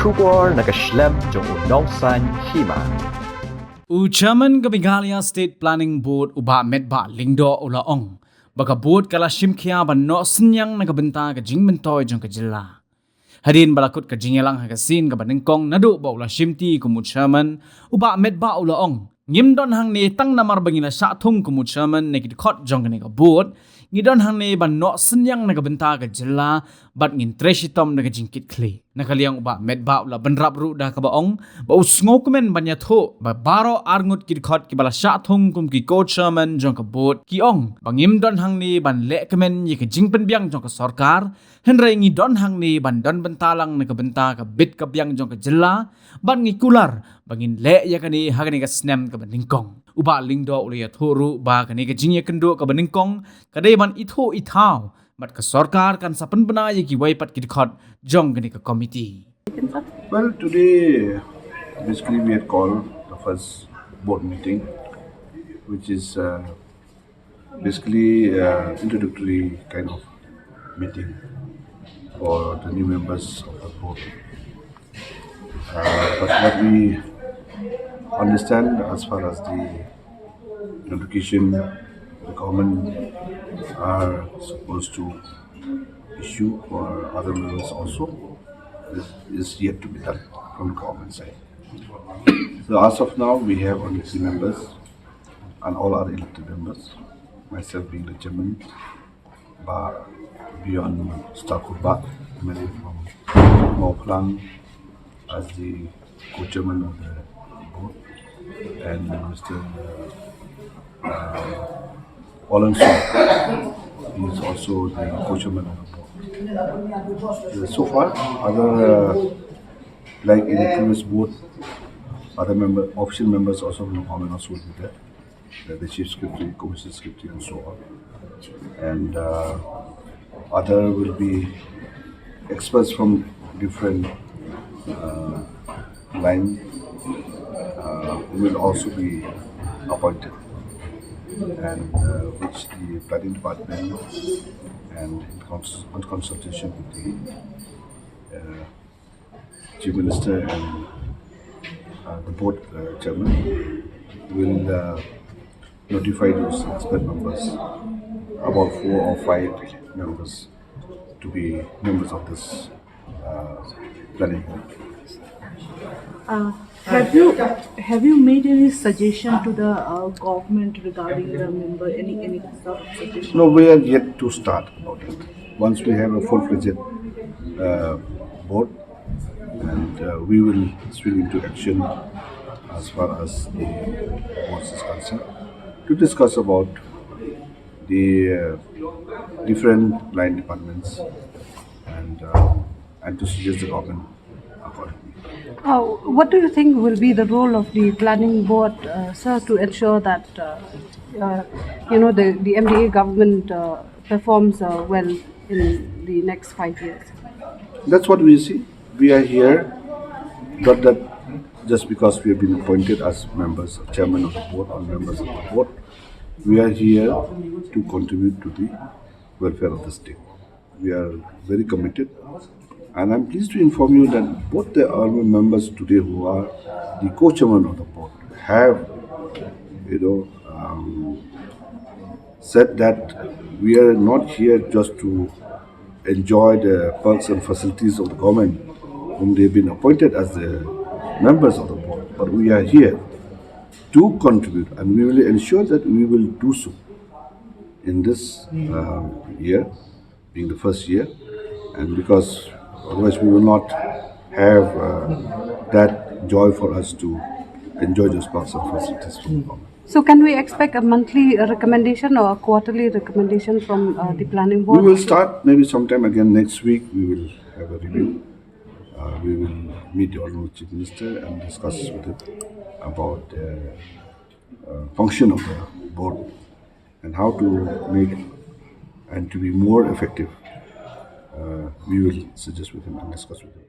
Shubor nakaslem jong unongsan Hima. Chairman Gabigalia State Planning Board uba Metbah Lyngdoh ulaong baka board kala shimkhia ban no senyang nagabenta ka jingmentoy jong ka jilla. Hadin balakut ka jingelang hagasin ka banengkong nadu ba ula shimti kumu chairman uba Metbah ulaong ngimdon hang ni tang namar bangila sa thung kumu chairman nekit khot jong ka board ngidon hang ni ban no senyang nagabenta ka jilla bat ngin treshitom naga jingkit kli. Nakaliang uba Metbah ula banrap ru dah kabaong ba usngo komen banya tho ba baro arngut ki khot ki bala sha thong kum ki co chairman jong ka board ki ong bangim don hang ni ban le komen yi ka jingpen biang jong ka sarkar henrai ngi don hang ni ban don bentalang na ka benta ka bit ka biang jong ka jilla ban ngi kular bangin le ya kani hagani ka snem ka baningkong uba Lyngdoh ula ya thoru ba kani ka jingye kendo ka baningkong kadai ban itho ithau mat ka sarkar kan sapan bana ye ki waipat ki khot jong gani ka committee. Well, today basically we had called the first board meeting, which is basically introductory kind of meeting for the new members of the board. But what we understand as far as the notification the government are supposed to issue for other members also is yet to be done from the government side. So as of now, we have only 3 members and all are elected members. Myself being the chairman, Biang Ba, emanating from Moplang as the co-chairman of the board, and Mr. He is also the co-chairman of the board. So far, other like in the previous board, other official members also from the government also will be there, the chief secretary, commission secretary, and so on. And other will be experts from different line who will also be appointed, and which the planning department and in consultation with the chief minister and the board chairman will notify those expert members, about 4 or 5 members, to be members of this planning board. Have you made any suggestion to the government regarding the member? Any sort of suggestion? No, we are yet to start about it. Once we have a full-fledged board, and we will swing into action as far as the board is concerned to discuss about the different line departments and to suggest the government accordingly. What do you think will be the role of the planning board, sir, to ensure that the MDA government performs well in the next 5 years? That's what we see. We are here, not that just because we have been appointed as members, chairman of the board or members of the board. We are here to contribute to the welfare of the state. We are very committed. And I'm pleased to inform you that both the honorable members today who are the co-chairman of the board have, said that we are not here just to enjoy the perks and facilities of the government whom they've been appointed as the members of the board, but we are here to contribute, and we will ensure that we will do so in this year, being the first year, and because otherwise we will not have that joy for us to enjoy those perks and facilities from the government. So can we expect a monthly recommendation or a quarterly recommendation from the planning board? We will start maybe sometime again next week. We will have a review. We will meet the Honorable Chief Minister and discuss with him about the function of the board and how to make and to be more effective. We will suggest with him and discuss with him.